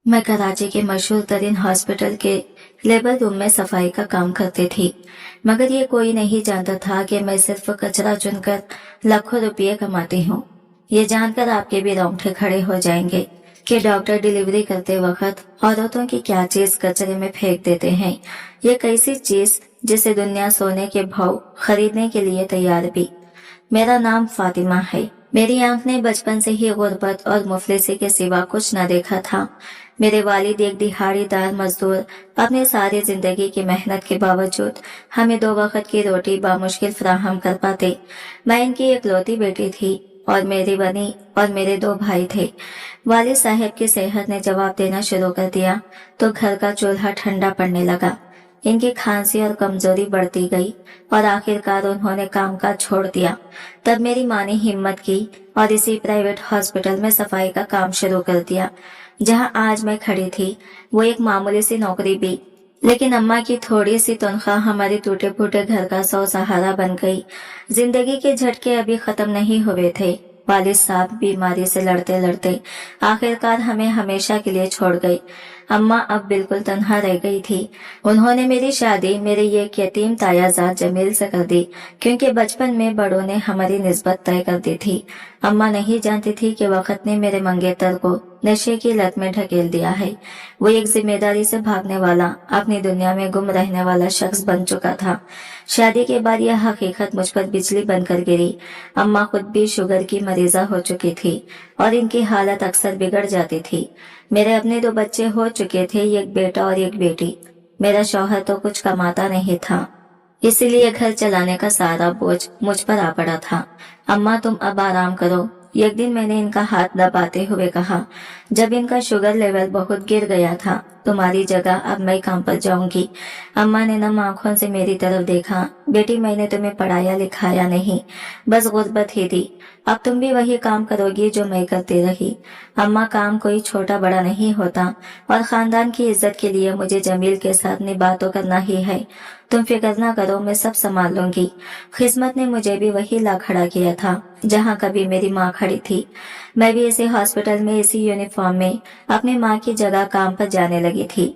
मैं कराची के मशहूर तरीन हॉस्पिटल के लेबर रूम में सफाई का काम करती थी, मगर ये कोई नहीं जानता था कि मैं सिर्फ कचरा चुनकर लाखों रुपये कमाती हूँ। ये जानकर आपके भी रोंगटे खड़े हो जाएंगे कि डॉक्टर डिलीवरी करते वक्त औरतों की क्या चीज कचरे में फेंक देते हैं। ये कैसी चीज जिसे दुनिया सोने के भाव खरीदने के लिए तैयार भी। मेरा नाम फातिमा है। मेरी आंख ने बचपन से ही गुर्बत और मुफलिसी के सिवा कुछ न देखा था। मेरे वालिद एक दिहाड़ीदार मजदूर अपने सारी जिंदगी की मेहनत के बावजूद हमें 2 वक्त की रोटी बामुश्किल फराहम कर पाते। मैं इनकी इकलौती बेटी थी और मेरी बनी और मेरे 2 भाई थे। वालिद साहब की सेहत ने जवाब देना शुरू कर दिया तो घर का चूल्हा ठंडा पड़ने लगा। इनकी खांसी और कमजोरी बढ़ती गई और आखिरकार उन्होंने कामकाज छोड़ दिया। तब मेरी माँ ने हिम्मत की और इसी प्राइवेट हॉस्पिटल में सफाई का काम शुरू कर दिया। जहाँ आज मैं खड़ी थी वो एक मामूली सी नौकरी भी, लेकिन अम्मा की थोड़ी सी तनख्वाह हमारे टूटे फूटे घर का सौ सहारा बन गई। जिंदगी के झटके अभी खत्म नहीं हुए थे। वालिद साहब बीमारी से लड़ते लड़ते आखिरकार हमें हमेशा के लिए छोड़ गई। अम्मा अब बिल्कुल तन्हा रह गई थी। उन्होंने मेरी शादी मेरे ये यतीम तायाजाद जमील से कर दी, क्योंकि बचपन में बड़ों ने हमारी निस्बत तय कर दी थी। अम्मा नहीं जानती थी कि वक्त ने मेरे मंगेतर को नशे की लत में ढकेल दिया है। वो एक जिम्मेदारी से भागने वाला, अपनी दुनिया में गुम रहने वाला शख्स बन चुका था। शादी के बाद यह हकीकत मुझ पर बिजली बनकर गिरी। अम्मा खुद भी शुगर की मरीजा हो चुकी थी और इनकी हालत अक्सर बिगड़ जाती थी। मेरे अपने 2 बच्चे हो चुके थे, एक बेटा और एक बेटी। मेरा शौहर तो कुछ कमाता नहीं था, इसीलिए घर चलाने का सारा बोझ मुझ पर आ पड़ा था। अम्मा तुम अब आराम करो, एक दिन मैंने इनका हाथ दबाते हुए कहा। जब इनका शुगर लेवल बहुत गिर गया था, तुम्हारी जगह अब मैं काम पर जाऊंगी। अम्मा ने नम आंखों से मेरी तरफ देखा। बेटी मैंने तुम्हें पढ़ाया लिखाया नहीं, बस गुर्बत ही दी। अब तुम भी वही काम करोगी जो मैं करती रही। अम्मा काम कोई छोटा बड़ा नहीं होता और खानदान की इज्जत के लिए मुझे जमील के साथ निभाव तो करना ही है। तुम फिक्र ना करो, मैं सब संभाल लूंगी। किस्मत ने मुझे भी वही ला खड़ा किया था जहाँ कभी मेरी माँ खड़ी थी। मैं भी इसी हॉस्पिटल में इसी यूनिफॉर्म में अपनी माँ की जगह काम पर जाने लगी थी।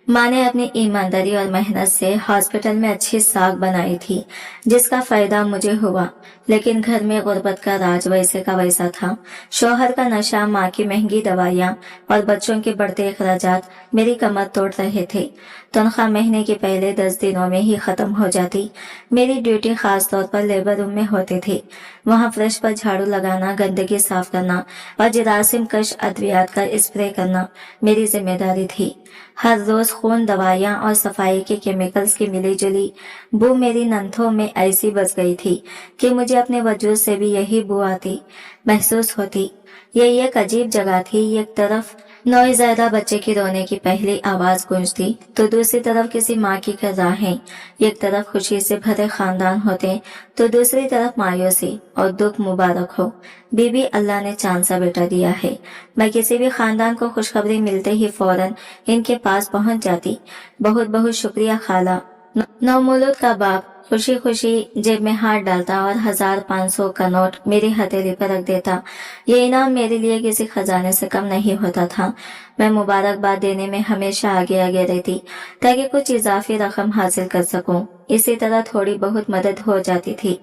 माँ ने अपनी ईमानदारी और मेहनत से हॉस्पिटल में अच्छी साख बनाई थी, जिसका फायदा मुझे हुआ। लेकिन घर में गुर्बत का राज वैसे का वैसा था। शौहर का नशा, माँ की महंगी दवाइयाँ और बच्चों के बढ़ते अखराजात मेरी कमर तोड़ रहे थे। तनख्वाह महीने के पहले 10 दिनों में ही खत्म हो जाती। मेरी ड्यूटी खास तौर पर लेबर रूम में होती थी। वहाँ फर्श पर झाड़ू लगाना, गंदगी साफ करना और जरासीम कश अद्वियात का स्प्रे करना मेरी जिम्मेदारी थी। हर रोज खून, दवाइयाँ और सफाई के केमिकल्स की मिली जुली बू मेरी नंथों में ऐसी बस गई थी कि मुझे अपने वजूद से भी यही बू आती महसूस होती। ये एक अजीब जगह थी। एक तरफ नौज़ायदा बच्चे की रोने की पहली आवाज गूंजती तो दूसरी तरफ किसी माँ की कराहें। एक तरफ खुशी से भरे खानदान होते तो दूसरी तरफ मायूसी और दुख। मुबारक हो बीबी, अल्लाह ने चांद सा बेटा दिया है। मैं किसी भी खानदान को खुशखबरी मिलते ही फौरन इनके पास पहुंच जाती। बहुत बहुत शुक्रिया खाला। नौमौलूद का बाप खुशी खुशी जेब में हाथ डालता और 1000-500 का नोट मेरी हथेली पर रख देता। ये इनाम मेरे लिए किसी खजाने से कम नहीं होता था। मैं मुबारकबाद देने में हमेशा आगे आगे रहती ताकि कुछ इजाफी रकम हासिल कर सकूं। इसी तरह थोड़ी बहुत मदद हो जाती थी,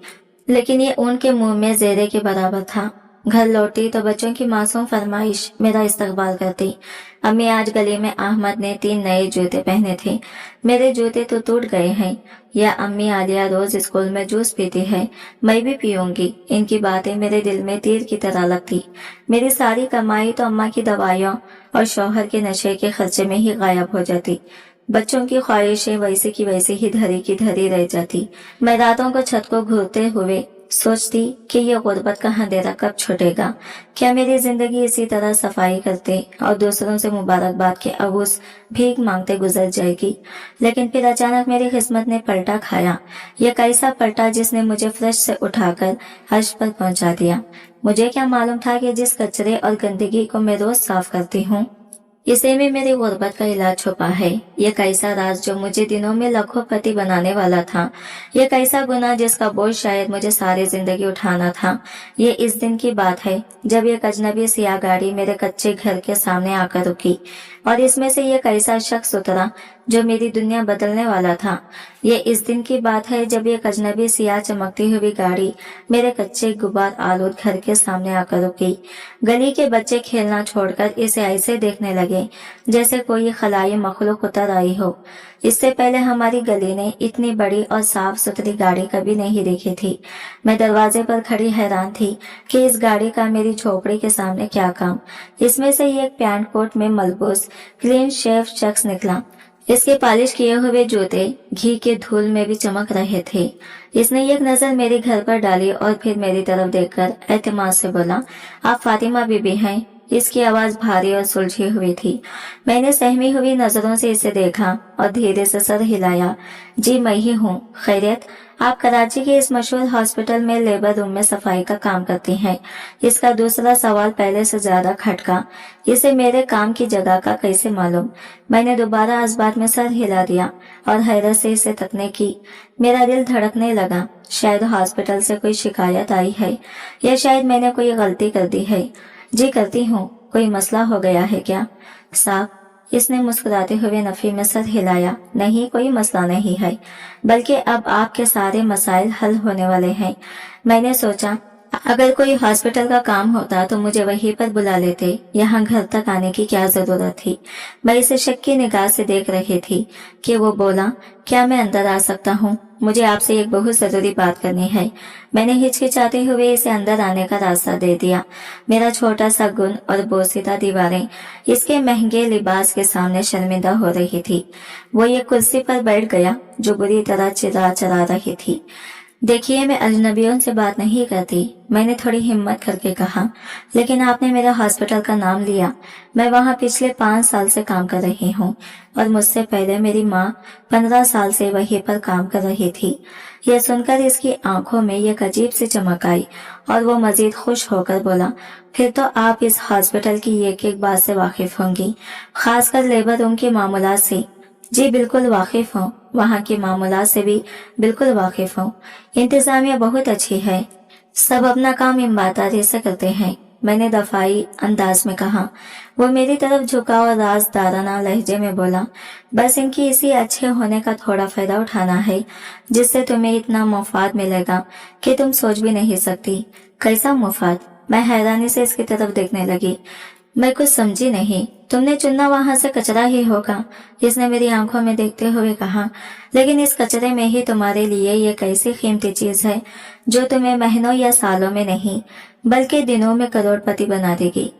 लेकिन ये उनके मुंह में जेरे के बराबर था। घर लौटी तो बच्चों की मासूम फरमाइश मेरा इस्तकबाल करती। अम्मी, आज गली में अहमद ने 3 नए जूते पहने थे। मेरे जूते तो टूट गए हैं। या अम्मी, आलिया रोज स्कूल में जूस पीती है, मैं भी पीऊंगी। इनकी बातें मेरे दिल में तीर की तरह लगती। मेरी सारी कमाई तो अम्मा की दवाइयों और शौहर के नशे के खर्चे में ही गायब हो जाती। बच्चों की ख्वाहिशें वैसे की वैसे ही धरी की धरी रह जाती। मैं रातों को छत को घूरते हुए सोचती कि ये गुर्बत का अंधेरा कब छूटेगा। क्या मेरी जिंदगी इसी तरह सफाई करते और दूसरों से मुबारकबाद के अवूस भीख मांगते गुजर जाएगी। लेकिन फिर अचानक मेरी किस्मत ने पलटा खाया। यह कैसा पलटा जिसने मुझे फर्श से उठाकर अर्श पर पहुंचा दिया। मुझे क्या मालूम था कि जिस कचरे और गंदगी को मैं रोज साफ करती हूँ, इसी में मेरी गुर्बत का इलाज छुपा है। ये कैसा राज जो मुझे दिनों में लखोपति बनाने वाला था। ये कैसा गुनाह जिसका बोझ शायद मुझे सारी जिंदगी उठाना था। ये इस दिन की बात है जब एक अजनबी सियाह गाड़ी मेरे कच्चे घर के सामने आकर रुकी और इसमें से ये कैसा शख्स उतरा जो मेरी दुनिया बदलने वाला था। ये इस दिन की बात है जब एक अजनबी सियाह चमकती हुई गाड़ी मेरे कच्चे गुबार आलूद घर के सामने आकर रुकी। गली के बच्चे खेलना छोड़कर इसे ऐसे देखने लगे जैसे कोई खलाई मखलूक उतर आई हो। इससे पहले हमारी गली ने इतनी बड़ी और साफ सुथरी गाड़ी कभी नहीं देखी थी। मैं दरवाजे पर खड़ी हैरान थी कि इस गाड़ी का मेरी झोपड़ी के सामने क्या काम। इसमें से एक पैंट कोट में मलबूस क्लीन शेव शख्स निकला। इसके पॉलिश किए हुए जूते घी के धूल में भी चमक रहे थे। इसने एक नजर मेरे घर पर डाली और फिर मेरी तरफ देखकर एतमाद से बोला, आप फातिमा बीबी हैं? इसकी आवाज भारी और सुलझी हुई थी। मैंने सहमी हुई नजरों से इसे देखा और धीरे से सर हिलाया। जी मैं ही हूँ। खैरियत? आप कराची के इस मशहूर हॉस्पिटल में लेबर रूम में सफाई का काम करती हैं। इसका दूसरा सवाल पहले से ज्यादा खटका। इसे मेरे काम की जगह का कैसे मालूम? मैंने दोबारा इस बात में सर हिला दिया और हैरत से इसे तकने की। मेरा दिल धड़कने लगा। शायद हॉस्पिटल से कोई शिकायत आई है या शायद मैंने कोई गलती कर दी है। जी करती हूँ। कोई मसला हो गया है क्या? साहब, इसने मुस्कुराते हुए नफी में सर हिलाया। नहीं, कोई मसला नहीं है, बल्कि अब आपके सारे मसाइल हल होने वाले हैं। मैंने सोचा अगर कोई हॉस्पिटल का काम होता तो मुझे वहीं पर बुला लेते। यहाँ घर तक आने की क्या जरूरत थी? मैं इसे शक की निगाह से देख रही थी कि वो बोला, क्या मैं अंदर आ सकता हूँ? मुझे आपसे एक बहुत जरूरी बात करनी है। मैंने हिचकिचाते हुए इसे अंदर आने का रास्ता दे दिया। मेरा छोटा सा गुण और बोसीदा दीवारें इसके महंगे लिबास के सामने शर्मिंदा हो रही थी। वो एक कुर्सी पर बैठ गया जो बुरी तरह चिल्ला चला रही थी। देखिए, मैं अजनबियों से बात नहीं करती, मैंने थोड़ी हिम्मत करके कहा, लेकिन आपने मेरा हॉस्पिटल का नाम लिया। मैं वहाँ पिछले 5 साल से काम कर रही हूँ और मुझसे पहले मेरी माँ 15 साल से वहीं पर काम कर रही थी। यह सुनकर इसकी आंखों में एक अजीब सी चमक आई और वो मजीद खुश होकर बोला, फिर तो आप इस हॉस्पिटल की एक एक बात से वाकिफ होंगी, खासकर लेबर रूम के मामूलात से। जी बिल्कुल वाकिफ हूँ, वहाँ के मामूलात से भी बिल्कुल वाकिफ हूँ। इंतजामिया बहुत अच्छी है, सब अपना काम ईमानदारी से करते हैं। मैंने दफाई अंदाज में कहा। वो मेरी तरफ झुका और राजदाराना लहजे में बोला, बस इनकी इसी अच्छे होने का थोड़ा फायदा उठाना है जिससे तुम्हें इतना मुफाद मिलेगा कि तुम सोच भी नहीं सकती। कैसा मुफाद? मैं हैरानी से इसकी तरफ देखने लगी। मैं कुछ समझी नहीं। तुमने चुनना वहाँ से कचरा ही होगा, इसने मेरी आंखों में देखते हुए कहा, लेकिन इस कचरे में ही तुम्हारे लिए ये कैसी कीमती चीज है जो तुम्हें महीनों या सालों में नहीं बल्कि दिनों में करोड़पति बना देगी।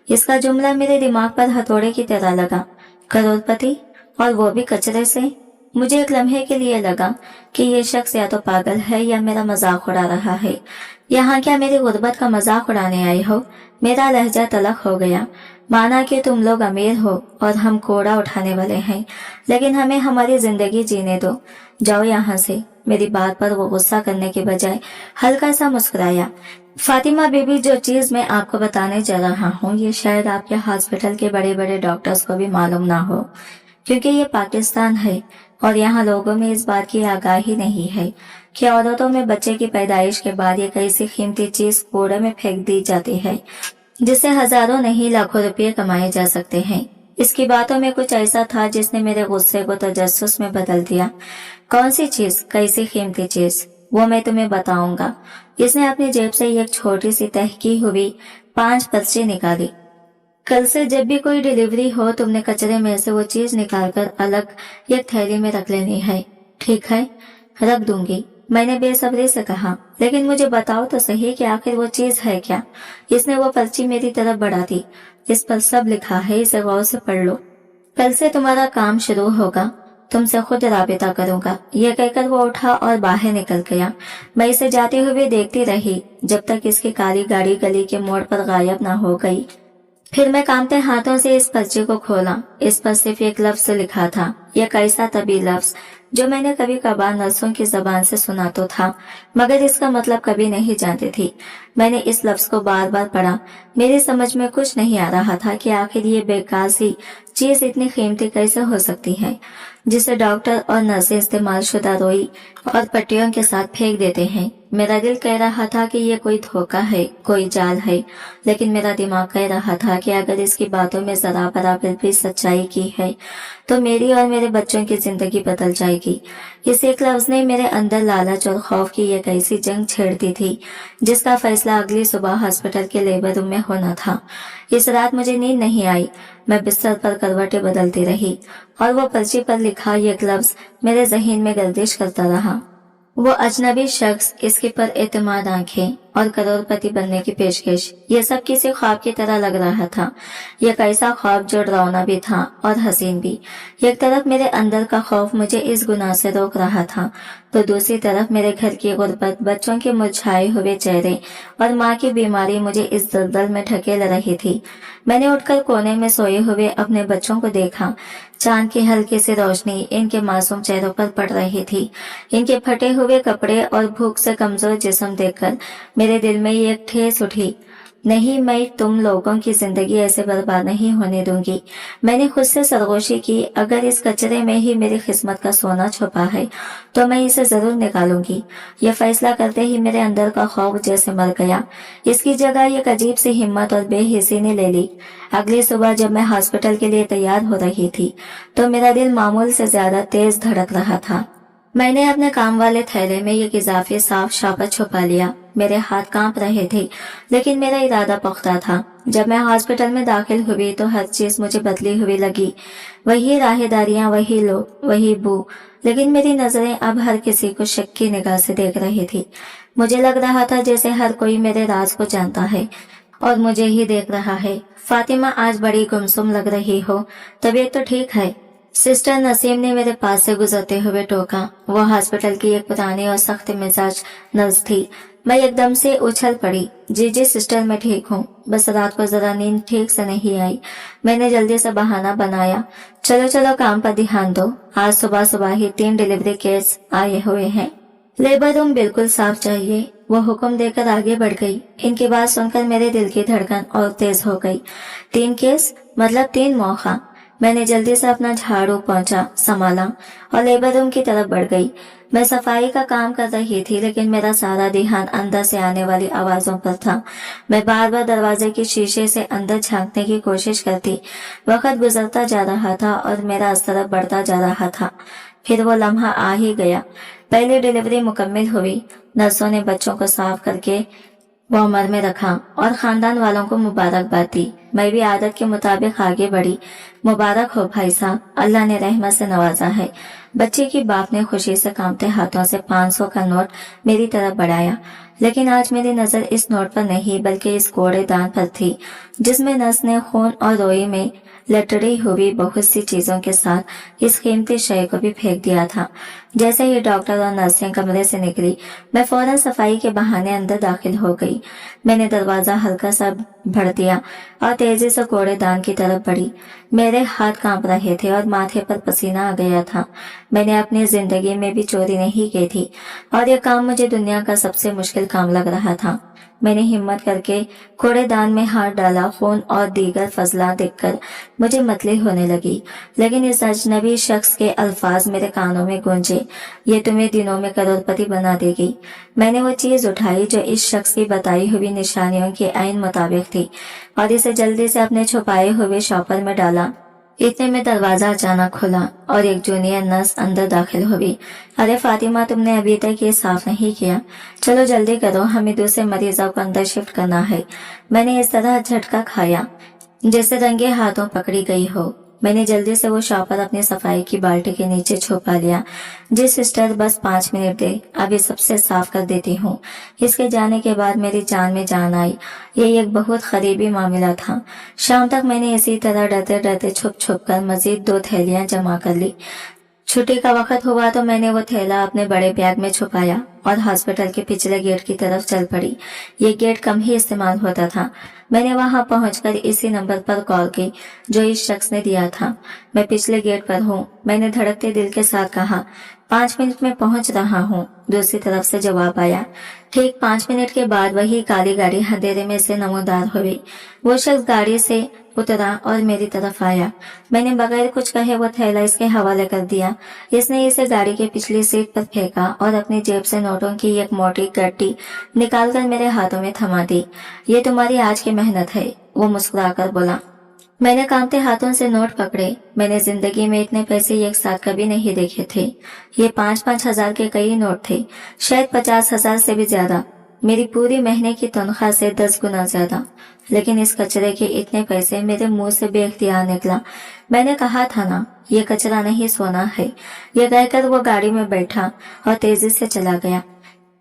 इसका जुमला मेरे दिमाग पर हथौड़े की तरह लगा। करोड़पति, और वो भी कचरे से? मुझे एक लम्हे के लिए लगा कि ये शख्स या तो पागल है या मेरा मजाक उड़ा रहा है। यहाँ क्या मेरी गुर्बत का मजाक उड़ाने आई हो? मेरा लहजा तलख हो गया। माना कि तुम लोग अमीर हो और हम कोड़ा उठाने वाले हैं, लेकिन हमें हमारी जिंदगी जीने दो। जाओ यहाँ से। मेरी बात पर वो गुस्सा करने के बजाय हल्का सा मुस्कुराया। फातिमा बीबी, जो चीज मैं आपको बताने जा रहा हूँ ये शायद आपके हॉस्पिटल के बड़े बड़े डॉक्टर्स को भी मालूम ना हो, क्योंकि ये पाकिस्तान है और यहाँ लोगों में इस बात की आगाही नहीं है कि औरतों में बच्चे की पैदाइश के बाद एक ऐसी कीमती चीज कूड़े में फेंक दी जाती है जिससे हजारों नहीं लाखों रुपये कमाए जा सकते हैं। इसकी बातों में कुछ ऐसा था जिसने मेरे गुस्से को तजस्सुस में बदल दिया। कौन सी चीज? कैसी कीमती चीज? वो मैं तुम्हें बताऊंगा। इसने अपनी जेब से एक छोटी सी तहकी हुई 5 पर्ची निकाली। कल से जब भी कोई डिलीवरी हो तुमने कचरे में से वो चीज निकालकर अलग एक थैली में रख लेनी है। ठीक है, रख दूंगी, मैंने बेसब्री से कहा, लेकिन मुझे बताओ तो सही कि आखिर वो चीज है क्या? इसने वो पर्ची मेरी तरफ बढ़ा दी। इस पर सब लिखा है, इसे गौर से पढ़ लो। कल से तुम्हारा काम शुरू होगा, तुमसे खुद राबिता करूंगा। यह कहकर वो उठा और बाहर निकल गया। मैं इसे जाते हुए देखती रही जब तक इसकी काली गाड़ी गली के मोड़ पर गायब न हो गई। फिर मैं कांपते हाथों से इस पर्चे को खोला। इस पर सिर्फ एक लफ्ज लिखा था, यह कैसा तभी लफ्ज जो मैंने कभी कभार नर्सों की जबान से सुना तो था, मगर इसका मतलब कभी नहीं जानती थी। मैंने इस लफ्ज को बार बार पढ़ा। मेरी समझ में कुछ नहीं आ रहा था कि आखिर ये बेकार सी चीज इतनी कीमती कैसे हो सकती है जिसे डॉक्टर और नर्सें इस्तेमाल शुदा रोई और पट्टियों के साथ फेंक देते हैं। मेरा दिल कह रहा था कि ये कोई धोखा है, कोई जाल है, लेकिन मेरा दिमाग कह रहा था कि अगर इसकी बातों में जरा बराबर भी सच्चाई की है तो मेरी और मेरे बच्चों की जिंदगी बदल जाएगी। इस एक लफ्ज ने मेरे अंदर लालच और खौफ की एक ऐसी जंग छेड़ दी थी जिसका फैसला अगली सुबह हॉस्पिटल के लेबर रूम में होना था। इस रात मुझे नींद नहीं आई। मैं बिस्तर पर करवटें बदलती रही और वो पर्ची पर लिखा एक लफ्ज मेरे जहन में गर्दिश करता रहा। वो अजनबी शख्स, इसके पर एतमाद आंखें और करोड़पति बनने की पेशकश, ये सब किसी ख्वाब की तरह लग रहा था। एक ऐसा ख्वाब जो डरावना भी था और हसीन भी। एक तरफ मेरे अंदर का खौफ मुझे इस गुनाह से रोक रहा था तो दूसरी तरफ मेरे घर की गुर्बत, बच्चों के मुरझाए हुए चेहरे और माँ की बीमारी मुझे इस दलदल में ढकेल रही थी। मैंने उठकर कोने में सोए हुए अपने बच्चों को देखा। चांद की हल्की सी रोशनी इनके मासूम चेहरों पर पड़ रही थी। इनके फटे हुए कपड़े और भूख से कमजोर जिस्म देखकर मेरे दिल में एक ठेस उठी। नहीं, मैं तुम लोगों की जिंदगी ऐसे बर्बाद नहीं होने दूंगी। मैंने खुद से सरगोशी की, अगर इस कचरे में ही मेरी किस्मत का सोना छुपा है तो मैं इसे जरूर निकालूंगी। यह फैसला करते ही मेरे अंदर का खौफ जैसे मर गया। इसकी जगह एक अजीब सी हिम्मत और बेहिसी ने ले ली। अगली सुबह जब मैं हॉस्पिटल के लिए तैयार हो रही थी तो मेरा दिल मामूल से ज्यादा तेज धड़क रहा था। मैंने अपने काम वाले थैले में एक इजाफी साफ शापत छुपा लिया। मेरे हाथ कांप रहे थे लेकिन मेरा इरादा पुख्ता था। जब मैं हॉस्पिटल में दाखिल हुई तो हर चीज मुझे बदली हुई लगी। वही राहदारियां, वही लोग, वही बू, लेकिन मेरी नजरें अब हर किसी को शक की निगाह से देख रही थी। मुझे लग रहा था जैसे हर कोई मेरे राज को जानता है और मुझे ही देख रहा है। फातिमा, आज बड़ी गुमसुम लग रही हो, तबीयत तो ठीक है? सिस्टर नसीम ने मेरे पास से गुजरते हुए टोका। वो हॉस्पिटल की एक पुरानी और सख्त मिजाज नर्स थी। मैं एकदम से उछल पड़ी। जी सिस्टर, मैं ठीक हूँ, बस रात को जरा नींद ठीक से नहीं आई। मैंने जल्दी से बहाना बनाया। चलो काम पर ध्यान दो, आज सुबह सुबह ही 3 डिलीवरी केस आए हुए हैं। लेबर रूम बिल्कुल साफ चाहिए, वो हुक्म देकर आगे बढ़ गई। इनकी बात सुनकर मेरे दिल की धड़कन और तेज हो गई। 3 केस मतलब 3 मौका। मैंने जल्दी से अपना झाड़ू पोंछा संभाला और लेबर रूम की तरफ बढ़ गई। मैं सफाई का काम कर रही थी लेकिन मेरा सारा ध्यान अंदर से आने वाली आवाजों पर था। मैं बार बार दरवाजे के शीशे से अंदर झांकने की कोशिश करती। वक्त गुजरता जा रहा था और मेरा असर बढ़ता जा रहा था। फिर वो लम्हा आ ही गया। पहली डिलीवरी मुकम्मल हुई। नर्सों ने बच्चों को साफ करके वॉर्मर में रखा और खानदान वालों को मुबारकबाद दी। मैं भी आदत के मुताबिक आगे बढ़ी। मुबारक हो भाई साहब, अल्लाह ने रहमत से नवाजा है। बच्चे की बाप ने खुशी से कांपते हाथों से 500 का नोट मेरी तरफ बढ़ाया, लेकिन आज मेरी नजर इस नोट पर नहीं बल्कि इस कूड़ेदान पर थी जिसमें नर्स ने खून और रोई में लटड़ी हुई बहुत सी चीजों के साथ इस कीमती शय को भी फेंक दिया था। जैसे ही डॉक्टर और नर्सें कमरे से निकली, मैं फौरन सफाई के बहाने अंदर दाखिल हो गई। मैंने दरवाजा हल्का सा भर दिया और तेजी से कूड़ेदान की तरफ बढ़ी। मेरे हाथ कांप रहे थे और माथे पर पसीना आ गया था। मैंने अपनी जिंदगी में भी चोरी नहीं की थी और यह काम मुझे दुनिया का सबसे मुश्किल काम लग रहा था। मैंने हिम्मत करके कूड़ेदान में हाथ डाला। खून और दीगर फजला देखकर मुझे मतली होने लगी, लेकिन इस अजनबी शख्स के अल्फाज मेरे कानों में गूंजे, ये तुम्हें दिनों में करोड़पति बना देगी। मैंने वो चीज उठाई जो इस शख्स की बताई हुई निशानियों के ऐन मुताबिक थी और इसे जल्दी से अपने छुपाए हुए शॉपर में डाला। इतने में दरवाजा अचानक खुला और एक जूनियर नर्स अंदर दाखिल हुई। अरे फातिमा, तुमने अभी तक ये साफ नहीं किया, चलो जल्दी करो, हमें दूसरे मरीजों को अंदर शिफ्ट करना है। मैंने इस तरह झटका खाया जैसे रंगे हाथों पकड़ी गई हो। मैंने जल्दी से वो शॉपर अपनी सफाई की बाल्टी के नीचे छुपा लिया। जी सिस्टर, बस 5 मिनट दे, अभी सबसे साफ कर देती हूँ। इसके जाने के बाद मेरी जान में जान आई। ये एक बहुत करीबी मामला था। शाम तक मैंने इसी तरह डरते डरते छुप छुप कर मजीद 2 थैलियां जमा कर ली। छुट्टी का वक्त हुआ तो मैंने वो थैला अपने बड़े बैग में छुपाया और हॉस्पिटल के पिछले गेट की तरफ चल पड़ी। ये गेट कम ही इस्तेमाल होता था। मैंने वहां पहुंचकर इसी नंबर पर कॉल की जो इस शख्स ने दिया था। मैं पिछले गेट पर हूँ, मैंने धड़कते दिल के साथ कहा। 5 मिनट में पहुंच रहा हूँ, दूसरी तरफ से जवाब आया। ठीक 5 मिनट के बाद वही काली गाड़ी अंधेरे में से नमोदार हुई। वो शख्स गाड़ी से उतरा और मेरी तरफ आया। मैंने बगैर कुछ कहे वो थैला इसके हवाले कर दिया। इसने इसे गाड़ी के पिछली सीट पर फेंका और अपनी जेब से नोटों की एक मोटी गट्टी निकालकर मेरे हाथों में थमा दी। ये तुम्हारी आज की मेहनत है, वो मुस्कुराकर बोला। मैंने कांपते हाथों से नोट पकड़े। मैंने जिंदगी में इतने पैसे एक साथ कभी नहीं देखे थे। ये 5-5 हजार के कई नोट थे, शायद 50 हजार से भी ज्यादा। मेरी पूरी महीने की तनख्वाह से 10 गुना ज्यादा। लेकिन इस कचरे के इतने पैसे मेरे मुंह से बेख्तियार निकला। मैंने कहा था ना, ये कचरा नहीं सोना है। ये कहकर वो गाड़ी में बैठा और तेजी से चला गया।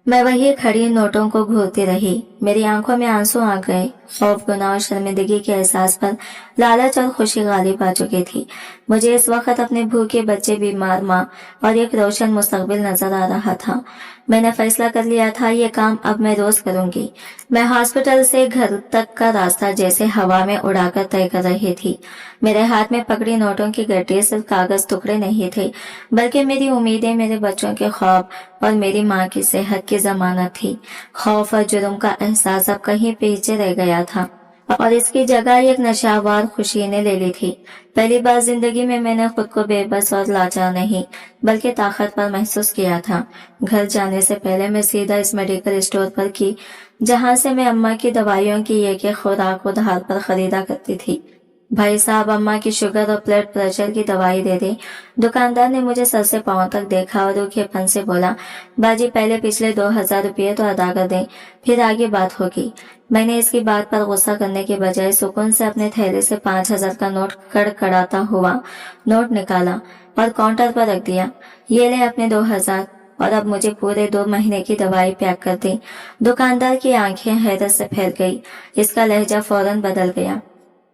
मैं वही खड़ी नोटों को घूरती रही। मेरी आंखों में आंसू आ गए। खौफ, गुनाह और शर्मिंदगी के एहसास पर लालच और खुशी गालिब आ चुकी थी। मुझे इस वक्त अपने भूखे बच्चे, बीमार माँ और एक रोशन मुस्तकबिल नजर आ रहा था। मैंने फैसला कर लिया था, ये काम अब मैं रोज करूंगी। मैं हॉस्पिटल से घर तक का रास्ता जैसे हवा में उड़ाकर तय कर रही थी। मेरे हाथ में पकड़ी नोटों की गड्डी सिर्फ कागज टुकड़े नहीं थे, बल्कि मेरी उम्मीदें, मेरे बच्चों के ख्वाब और मेरी माँ की सेहत की जमानत थी। खौफ और जुर्म का एहसास अब कहीं पीछे रह गया था और इसकी जगह एक नशावार खुशी ने ले ली थी। पहली बार जिंदगी में मैंने खुद को बेबस और लाचार नहीं बल्कि ताकतवर महसूस किया था। घर जाने से पहले मैं सीधा इस मेडिकल स्टोर पर की जहां से मैं अम्मा की दवाइयों की एक खुराक उधार पर खरीदा करती थी। भाई साहब, अम्मा की शुगर और ब्लड प्रेशर की दवाई दे दे। दुकानदार ने मुझे सर से पांव तक देखा और रूखेपन से बोला, बाजी पहले पिछले 2000 रुपये तो अदा कर दें, फिर आगे बात होगी। मैंने इसकी बात पर गुस्सा करने के बजाय सुकून से अपने थैले से 5000 का नोट कड़कड़ाता हुआ नोट निकाला और काउंटर पर रख दिया। ये ले अपने 2000 और अब मुझे पूरे 2 महीने की दवाई पैक कर दी। दुकानदार की आंखें हैरत से फैल गई। इसका लहजा फौरन बदल गया।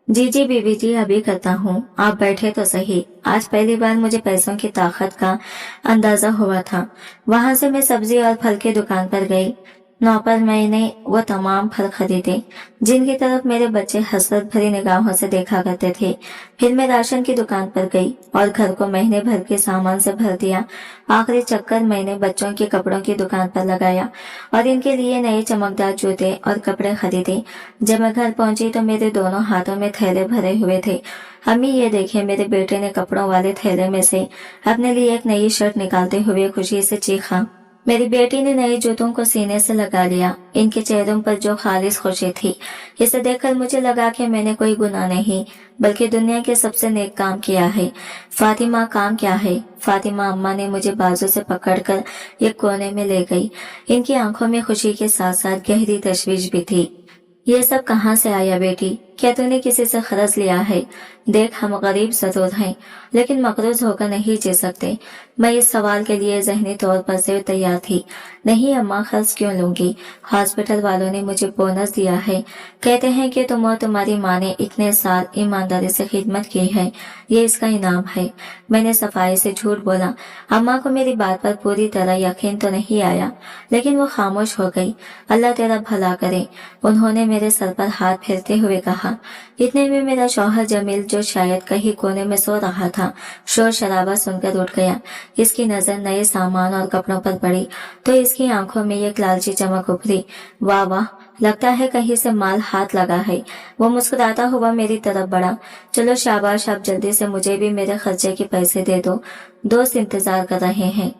जी बीबी जी, अभी करता हूँ, आप बैठे तो सही। आज पहली बार मुझे पैसों की ताकत का अंदाजा हुआ था। वहां से मैं सब्जी और फल की दुकान पर गई। नौकर मैंने वो तमाम फल खरीदे जिनकी तरफ मेरे बच्चे हसरत भरी निगाहों से देखा करते थे। फिर मैं राशन की दुकान पर गई और घर को महीने भर के सामान से भर दिया। आखिरी चक्कर मैंने बच्चों के कपड़ों की दुकान पर लगाया और इनके लिए नए चमकदार जूते और कपड़े खरीदे। जब मैं घर पहुंची तो मेरे दोनों हाथों में थैले भरे हुए थे। अम्मी, ये देखे, मेरे बेटे ने कपड़ों वाले थैले में से अपने लिए एक नई शर्ट निकालते हुए खुशी से चीखा। मेरी बेटी ने नए जूतों को सीने से लगा लिया। इनके चेहरों पर जो खालिस खुशी थी, इसे देखकर मुझे लगा कि मैंने कोई गुनाह नहीं बल्कि दुनिया के सबसे नेक काम किया है। फातिमा, काम क्या है? फातिमा अम्मा ने मुझे बाजू से पकड़कर एक कोने में ले गई। इनकी आंखों में खुशी के साथ साथ गहरी तशवीश भी थी। ये सब कहाँ से आया बेटी? क्या तूने किसी से खर्च लिया है? देख, हम गरीब जरूर हैं लेकिन मकरूज होकर नहीं जी सकते। मैं इस सवाल के लिए ज़हनी तौर पर से तैयार थी। नहीं अम्मा, खर्च क्यों लूंगी? हॉस्पिटल वालों ने मुझे बोनस दिया है। कहते हैं कि तुम और तुम्हारी माँ ने इतने साल ईमानदारी से खिदमत की है, ये इसका इनाम है। मैंने सफाई से झूठ बोला। अम्मा को मेरी बात पर पूरी तरह यकीन तो नहीं आया, लेकिन वो खामोश हो गई। अल्लाह तेरा भला करे, उन्होंने मेरे सर पर हाथ फेरते हुए कहा। इतने में मेरा शौहर जमील, जो शायद कहीं कोने में सो रहा था, शोर शराबा सुनकर उठ गया। इसकी नजर नए सामान और कपड़ों पर पड़ी तो इसकी आंखों में एक लालची चमक उभरी। वाह वाह, लगता है कहीं से माल हाथ लगा है। वो मुस्कुराता हुआ मेरी तरफ बढ़ा। चलो शाबाश, आप जल्दी से मुझे भी मेरे खर्चे के पैसे दे दो, दोस्त इंतजार कर रहे हैं।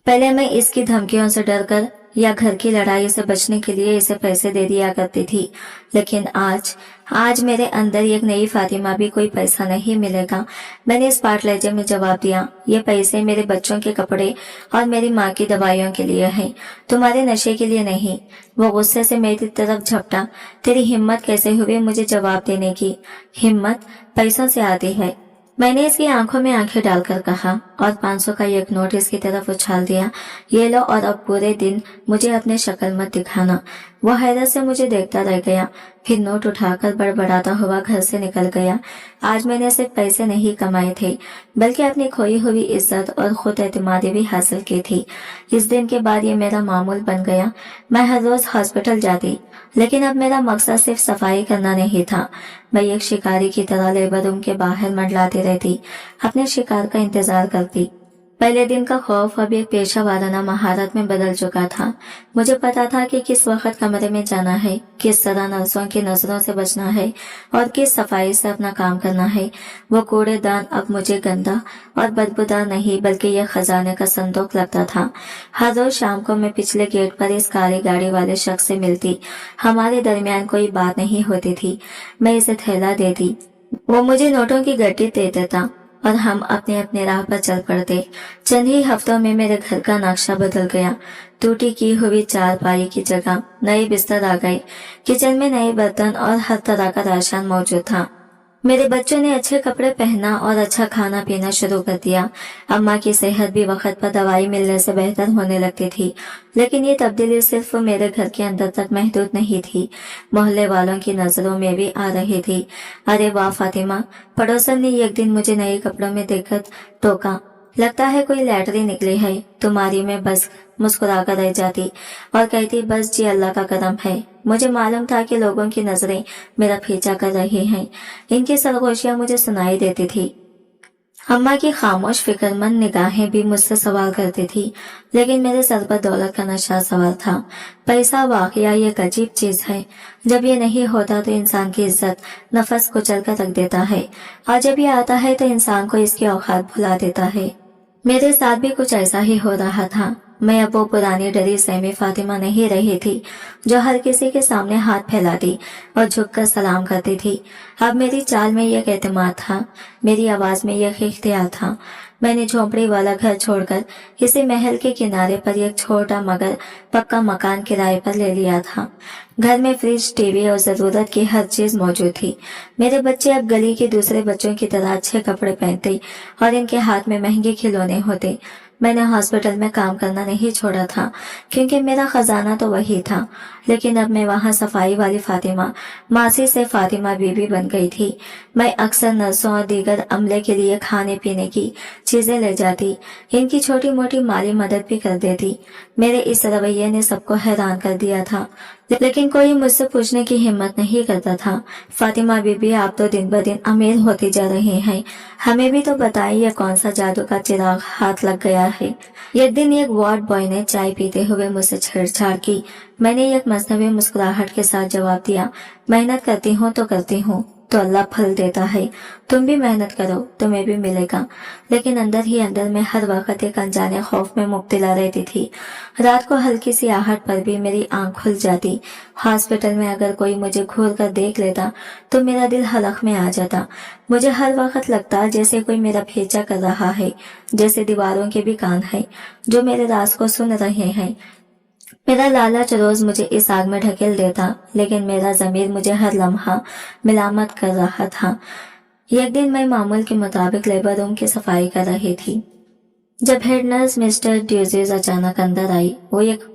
पहले मैं इसकी धमकियों से डरकर या घर की लड़ाई से बचने के लिए इसे पैसे दे दिया करती थी, लेकिन आज मेरे अंदर एक नई फातिमा भी कोई पैसा नहीं मिलेगा। मैंने इस पाट लहजे में जवाब दिया, ये पैसे मेरे बच्चों के कपड़े और मेरी माँ की दवाइयों के लिए हैं, तुम्हारे नशे के लिए नहीं। वो गुस्से से मेरी तरफ झपटा। तेरी हिम्मत कैसे हुई मुझे जवाब देने की? हिम्मत पैसों से आती है, मैंने इसकी आंखों में आंखें डालकर कहा और 500 का एक नोट इसकी तरफ उछाल दिया। ये लो, और अब पूरे दिन मुझे अपने शक्ल मत दिखाना। वो हैरत से मुझे देखता रह गया। फिर नोट उठाकर बड़बड़ाता हुआ घर से निकल गया। आज मैंने सिर्फ पैसे नहीं कमाए थे, बल्कि अपनी खोई हुई इज्जत और खुद एतमादी भी हासिल की थी। इस दिन के बाद ये मेरा मामूल बन गया। मैं हर रोज हॉस्पिटल जाती, लेकिन अब मेरा मकसद सिर्फ सफाई करना नहीं था। मैं एक शिकारी की तरह लेबर रूम के बाहर मंडलाती रहती, अपने शिकार का इंतजार करती। पहले दिन का खौफ अब एक पेशा वाराना महारत में बदल चुका था। मुझे पता था कि किस वक्त कमरे में जाना है, किस तरह नर्सों की नजरों से बचना है और किस सफाई से अपना काम करना है। वो कूड़ेदान अब मुझे गंदा और बदबूदार नहीं, बल्कि यह खजाने का संदूक लगता था। हर रोज शाम को मैं पिछले गेट पर इस काली गाड़ी वाले शख्स से मिलती। हमारे दरमियान कोई बात नहीं होती थी। मैं इसे थैला देती, वो मुझे नोटों की गड्डी दे देता और हम अपने अपने राह पर चल पड़ते। चंद ही हफ्तों में मेरे घर का नक्शा बदल गया। टूटी की हुई चारपाई की जगह नए बिस्तर आ गए। किचन में नए बर्तन और हर तरह का राशन मौजूद था। मेरे बच्चों ने अच्छे कपड़े पहनना और अच्छा खाना पीना शुरू कर दिया। अम्मा की सेहत भी वक्त पर दवाई मिलने से बेहतर होने लगती थी। लेकिन ये तब्दीली सिर्फ मेरे घर के अंदर तक महदूद नहीं थी, मोहल्ले वालों की नजरों में भी आ रही थी। अरे वाह फातिमा, पड़ोसन ने एक दिन मुझे नए कपड़ों में देखकर टोका। लगता है कोई लैटरी निकली है। तुम्हारी में बस मुस्कुरा कर रह जाती और कहती, बस जी अल्लाह का करम है। मुझे मालूम था कि लोगों की नजरें मेरा पीछा कर रही हैं। इनकी सरगोशियां मुझे सुनाई देती थी। अम्मा की खामोश फिक्रमंद निगाहें भी मुझसे सवाल करती थी, लेकिन मेरे सर पर दौलत का नशा सवार था। पैसा वाकया ये एक अजीब चीज है। जब ये नहीं होता तो इंसान की इज्जत नफस कुचल कर रख देता है, और जब ये आता है तो इंसान को इसकी औकात भुला देता है। मेरे साथ भी कुछ ऐसा ही हो रहा था। मैं अब वो पुरानी डरी सहमी फातिमा नहीं रही थी, जो हर किसी के सामने हाथ फैलाती और झुककर सलाम करती थी। अब मेरी चाल में यह एतमाद था, मेरी आवाज में यह इख्तियार था। मैंने झोंपड़ी वाला घर छोड़कर इसी महल के किनारे पर एक छोटा मगर पक्का मकान किराए पर ले लिया था। घर में फ्रिज, टीवी और जरूरत की हर चीज मौजूद थी। मेरे बच्चे अब गली के दूसरे बच्चों की तरह अच्छे कपड़े पहनते और इनके हाथ में महंगे खिलौने होते। मैंने हॉस्पिटल में काम करना नहीं छोड़ा था, क्योंकि मेरा खजाना तो वही था, लेकिन अब मैं वहाँ सफाई वाली फातिमा मासी से फातिमा बीबी बन गई थी। मैं अक्सर नर्सों और दीगर अमले के लिए खाने पीने की चीजें ले जाती, इनकी छोटी मोटी माली मदद भी कर देती। मेरे इस रवैये ने सबको हैरान कर दिया था, लेकिन कोई मुझसे पूछने की हिम्मत नहीं करता था। फातिमा बीबी, आप तो दिन ब दिन अमीर होती जा रही हैं, हमें भी तो बताइए ये कौन सा जादू का चिराग हाथ लग गया है। एक दिन एक वार्ड बॉय ने चाय पीते हुए मुझसे छेड़छाड़ की। मैंने एक मजनबी मुस्कुराहट के साथ जवाब दिया, मेहनत करती हूँ तो करती हूँ, तो अल्लाह फल देता है। तुम भी मेहनत करो, तुम्हें भी मिलेगा। लेकिन अंदर ही अंदर मैं हर वक्त एक अनजाने खौफ में मुब्तला रहती थी। रात को हल्की सी आहट पर भी मेरी आंख खुल जाती। हॉस्पिटल में अगर कोई मुझे घूर कर देख लेता तो मेरा दिल हलक में आ जाता। मुझे हर वक्त लगता जैसे कोई मेरा पीछा कर रहा है, जैसे दीवारों के भी कान है जो मेरे राज को सुन रहे हैं। मेरा लालच रोज मुझे इस आग में ढकेल देता, लेकिन मेरा जमीर मुझे हर लम्हा मिलामत कर रहा था। एक दिन मैं मामूल के मुताबिक लेबर रूम की सफाई कर रही थी, जब हेड नर्स मिस्टर ड्यूजेज अचानक अंदर आई। वो एक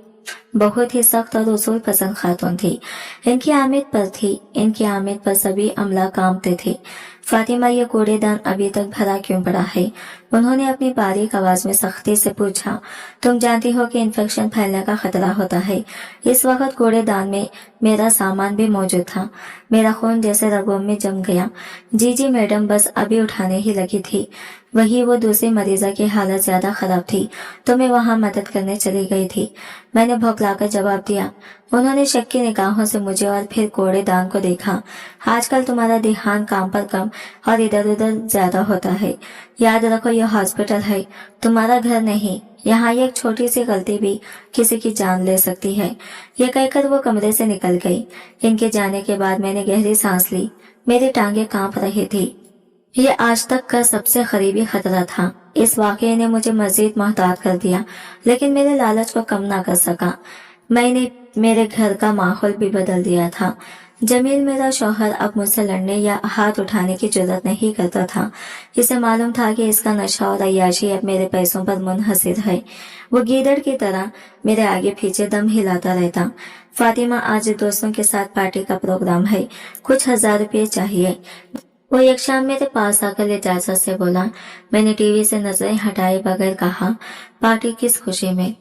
बहुत ही सख्त और उसूल पसंद खातून थी। इनकी आमद पर सभी अमला कांपते थे। फातिमा, ये कूड़ेदान अभी तक भरा क्यों पड़ा है? उन्होंने अपनी बारीक आवाज में सख्ती से पूछा। तुम जानती हो कि इन्फेक्शन फैलने का खतरा होता है। इस वक्त कूड़ेदान में मेरा सामान भी मौजूद था। मेरा खून जैसे रगों में जम गया। जी मैडम, बस अभी उठाने ही लगी थी। वही वो दूसरी मरीजा की हालत ज्यादा खराब थी, तो मैं वहां मदद करने चली गई थी, मैंने भौंकलाकर जवाब दिया। उन्होंने शक की निगाहों से मुझे और फिर कूड़ेदान को देखा। आजकल तुम्हारा ध्यान काम पर कम और इधर उधर ज्यादा होता है। याद रखो, यह हॉस्पिटल है, तुम्हारा घर नहीं। यहाँ एक छोटी सी गलती भी किसी की जान ले सकती है। ये कहकर वो कमरे से निकल गई। इनके जाने के बाद मैंने गहरी सांस ली। मेरी टांगे कांप रही थी। ये आज तक का सबसे करीबी खतरा था। इस वाकये ने मुझे मजीद मोहतात कर दिया, लेकिन मेरे लालच को कम ना कर सका। मैंने मेरे घर का माहौल भी बदल दिया था। जमील मेरा शौहर अब मुझसे लड़ने या हाथ उठाने की जुर्रत नहीं करता था। इसे मालूम था कि इसका नशा और अय्याशी अब मेरे पैसों पर मुनहसिर है। वो गीदड़ की तरह मेरे आगे पीछे दम हिलाता रहता। फातिमा, आज दोस्तों के साथ पार्टी का प्रोग्राम है, कुछ 1000 रुपये चाहिए। वो एक शाम मेरे पास आकर इजाजत से बोला। मैंने टीवी से नजरें हटाए बगैर कहा, पार्टी किस खुशी में?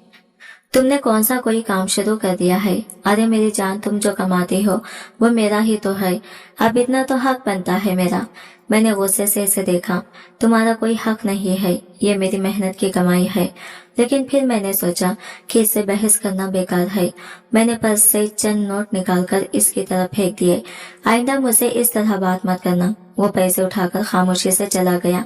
तुमने कौन सा कोई काम शुरू कर दिया है? अरे मेरी जान, तुम जो कमाती हो वो मेरा ही तो है, अब इतना तो हक बनता है मेरा। मैंने गुस्से से इसे देखा। तुम्हारा कोई हक नहीं है, ये मेरी मेहनत की कमाई है। लेकिन फिर मैंने सोचा कि इससे बहस करना बेकार है। मैंने पर्स से चंद नोट निकालकर इसकी तरफ फेंक दिए। आइंदा मुझसे इस तरह बात मत करना। वो पैसे उठाकर खामोशी से चला गया।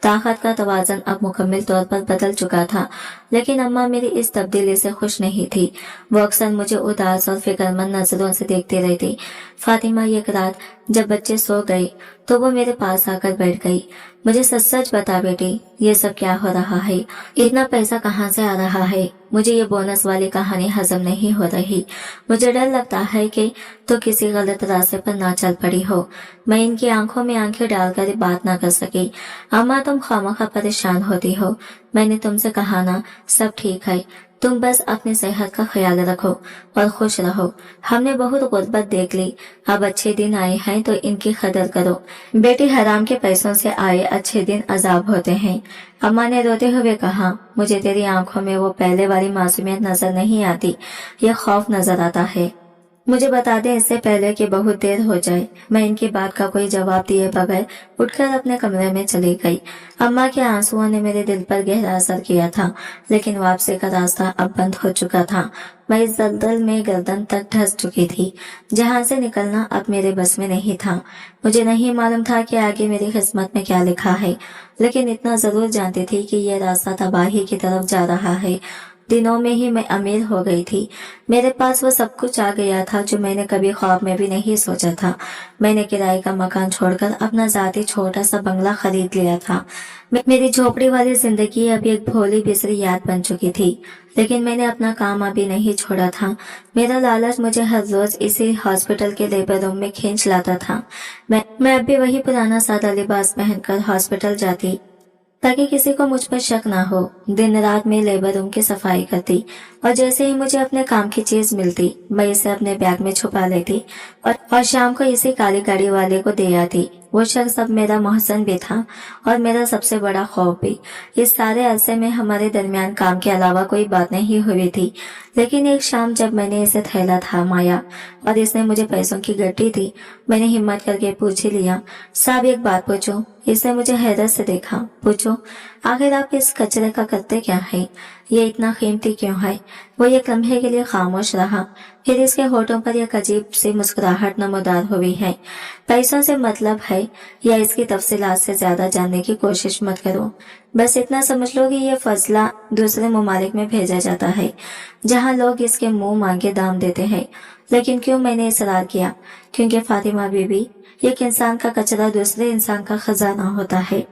ताकत का तवाज़ुन अब मुकम्मल तौर पर बदल चुका था। लेकिन अम्मा मेरी इस तब्दीली से खुश नहीं थी। वो अक्सर मुझे उदास और फिक्रमंद नजरों से देखती रहती। फातिमा, एक रात जब बच्चे सो गए तो वो मेरे पास आकर बैठ गई। मुझे सच सच बता बेटी, ये सब क्या हो रहा है? इतना पैसा कहाँ से आ रहा है? मुझे ये बोनस वाली कहानी हजम नहीं हो रही। मुझे डर लगता है कि तो किसी गलत रास्ते पर ना चल पड़ी हो। मैं इनकी आंखों में आंखें डालकर बात ना कर सकी। अम्मा, तुम खामखा परेशान होती हो। मैंने तुमसे कहा ना, सब ठीक है। तुम बस अपनी सेहत का ख्याल रखो और खुश रहो। हमने बहुत गुर्बत देख ली, अब अच्छे दिन आए हैं तो इनकी कदर करो। बेटी, हराम के पैसों से आए अच्छे दिन अजाब होते हैं। अम्मा ने रोते हुए कहा, मुझे तेरी आंखों में वो पहले वाली मासूमियत नजर नहीं आती, ये खौफ नजर आता है। मुझे बता दें इससे पहले कि बहुत देर हो जाए। मैं इनकी बात का कोई जवाब दिए बगैर उठकर अपने कमरे में चली गई। अम्मा के आंसुओं ने मेरे दिल पर गहरा असर किया था, लेकिन वापसी का रास्ता अब बंद हो चुका था। मैं इस दलदल में गर्दन तक धंस चुकी थी, जहां से निकलना अब मेरे बस में नहीं था। मुझे नहीं मालूम था कि आगे मेरी किस्मत में क्या लिखा है, लेकिन इतना जरूर जानती थी कि यह रास्ता तबाही की तरफ जा रहा है। दिनों में ही मैं अमीर हो गई थी। मेरे पास वो सब कुछ आ गया था जो मैंने कभी ख्वाब में भी नहीं सोचा था। मैंने किराए का मकान छोड़कर अपना जाती छोटा सा बंगला खरीद लिया था। मेरी झोपड़ी वाली जिंदगी अब एक भोली बिसरी याद बन चुकी थी। लेकिन मैंने अपना काम अभी नहीं छोड़ा था। मेरा लालच मुझे हर रोज इसी हॉस्पिटल के लेबर रूम में खींच लाता था। मैं अब भी वही पुराना सादा लिबास पहनकर हॉस्पिटल जाती ताकि किसी को मुझ पर शक ना हो। दिन रात में लेबर रूम की सफाई करती और जैसे ही मुझे अपने काम की चीज मिलती मैं इसे अपने बैग में छुपा लेती और शाम को इसे काली गाड़ी वाले को दे आती। वो शख्स अब मेरा मोहसन भी था और मेरा सबसे बड़ा खौफ भी। इस सारे अरसे में हमारे दरमियान काम के अलावा कोई बात नहीं हुई थी। लेकिन एक शाम जब मैंने इसे थैला थामाया और इसने मुझे पैसों की गड्डी दी, मैंने हिम्मत करके पूछ ही लिया, साहब एक बात पूछूं? इसने मुझे हैरत से देखा। पूछो, आखिर आप इस कचरे का करते क्या है? ये इतना कीमती क्यों है? वो एक लम्हे के लिए खामोश रहा, फिर इसके होठों पर एक अजीब सी मुस्कुराहट नमोदार हुई है। पैसों से मतलब है या इसकी तफसीलात से ज्यादा जानने की कोशिश मत करो। बस इतना समझ लो कि ये फजला दूसरे ममालिक में भेजा जाता है, जहाँ लोग इसके मुंह मांगे दाम देते हैं। लेकिन क्यों मैंने इसरार किया? क्योंकि फातिमा बीबी, एक इंसान का कचरा दूसरे इंसान का खजाना होता है।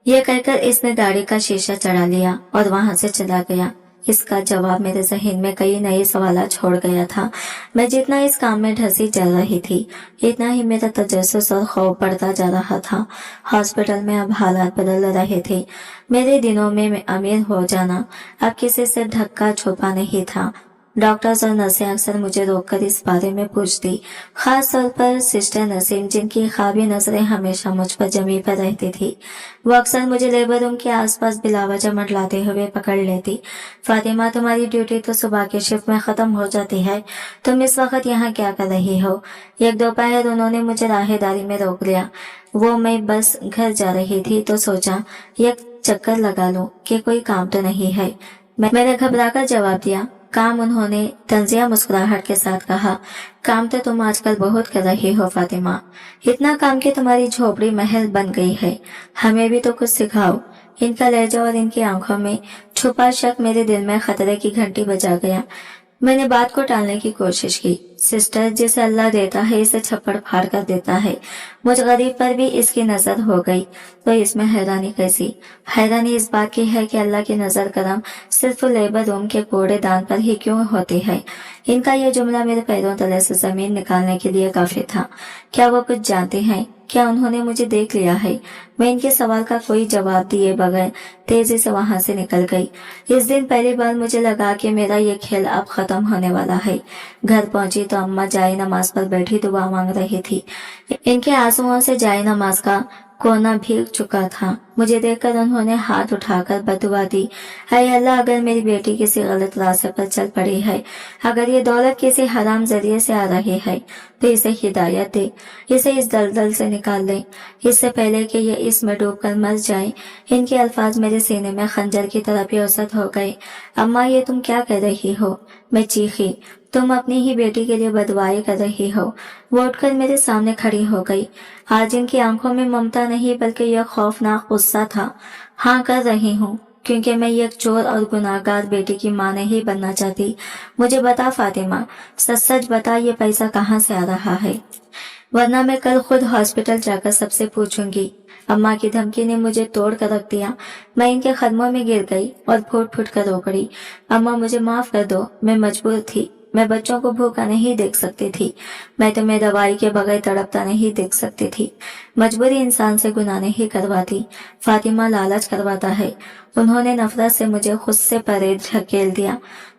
यह कहकर इसने गाड़ी का शीशा चढ़ा लिया और वहां से चला गया। इसका जवाब मेरे जहन में कई नए सवाल छोड़ गया था। मैं जितना इस काम में ढसी जा रही थी, इतना ही मेरा तजस्सुस और खौफ बढ़ता जा रहा था। हॉस्पिटल में अब हालात बदल रहे थे। मेरे दिनों में अमीर हो जाना अब किसी से ढक्का छुपा नहीं था। डॉक्टर्स और नर्सें अक्सर मुझे रोककर इस बारे में पूछती, खास तौर पर सिस्टर नसीम, जिनकी ख्वाबी नजरें हमेशा मुझ पर जमी पर रहती थी। वो अक्सर मुझे लेबर रूम के आसपास बिलावजह मंडलाते हुए पकड़ लेती। फातिमा, तुम्हारी ड्यूटी तो सुबह के शिफ्ट में खत्म हो जाती है, तुम इस वक्त यहाँ क्या कर रही हो? एक दोपहर उन्होंने मुझे राहदारी में रोक लिया। वो मैं बस घर जा रही थी तो सोचा एक चक्कर लगा लूं कि कोई काम तो नहीं है। मैंने घबराकर जवाब दिया, काम? उन्होंने तंजिया मुस्कुराहट के साथ कहा, काम तो तुम आजकल बहुत कर रही हो फातिमा, इतना काम कि तुम्हारी झोपड़ी महल बन गई है। हमें भी तो कुछ सिखाओ। इनका लहजा और इनकी आंखों में छुपा शक मेरे दिल में खतरे की घंटी बजा गया। मैंने बात को टालने की कोशिश की। सिस्टर, जिसे अल्लाह देता है इसे छप्पड़ फाड़ कर देता है। मुझ गरीब पर भी इसकी नजर हो गई, तो इसमें हैरानी कैसी? हैरानी इस बात की है कि अल्लाह की नजर करम सिर्फ लेबर रूम के कूड़ेदान पर ही क्यों होती है। इनका यह जुमला मेरे पैरों तले से जमीन निकालने के लिए काफी था। क्या वो कुछ जानते हैं? क्या उन्होंने मुझे देख लिया है? मैं इनके सवाल का कोई जवाब दिए बगैर तेजी से वहां से निकल गई। इस दिन पहली बार मुझे लगा कि मेरा ये खेल अब खत्म होने वाला है। घर पहुंची तो अम्मा जाए नमाज पर बैठी दुआ मांग रही थी। इनके आंसुओं से जाए नमाज का कोना भीग चुका था। मुझे देखकर उन्होंने हाथ उठाकर बदुआ दी, हाय अल्लाह, अगर मेरी बेटी किसी गलत रास्ते पर चल पड़ी है, अगर ये दौलत किसी हराम जरिए से आ रही है, तो इसे हिदायत दे, इसे इस दलदल से निकाल ले, इससे पहले कि ये इसमें डूबकर मर जाए। इनके अल्फाज मेरे सीने में खंजर की तरह बेअसर हो गए। अम्मा, ये तुम क्या कह रही हो? मैं चीखी, तुम अपनी ही बेटी के लिए बदुआएं कर रही हो। वो उठकर मेरे सामने खड़ी हो गई। आज इनकी आंखों में ममता नहीं बल्कि यह खौफनाक गुस्सा था। हाँ, कर रही हूँ, क्योंकि मैं एक चोर और गुनाहगार बेटी की माँ नहीं बनना चाहती। मुझे बता फातिमा, सच सच बता, ये पैसा कहाँ से आ रहा है, वरना मैं कल खुद हॉस्पिटल जाकर सबसे पूछूंगी। अम्मा की धमकी ने मुझे तोड़ कर रख दिया। मैं इनके कदमों में गिर गई और फूट फूट कर रो पड़ी। अम्मा, मुझे माफ कर दो, मैं मजबूर थी। मैं बच्चों को भूखा नहीं देख सकती थी। मैं तुम्हें दवाई के बगैर तड़पता नहीं देख सकती थी। मजबूरी इंसान से गुनाह नहीं करवाती, फातिमा, लालच करवाता है। उन्होंने नफरत से मुझे खुद से परे ढकेल दिया।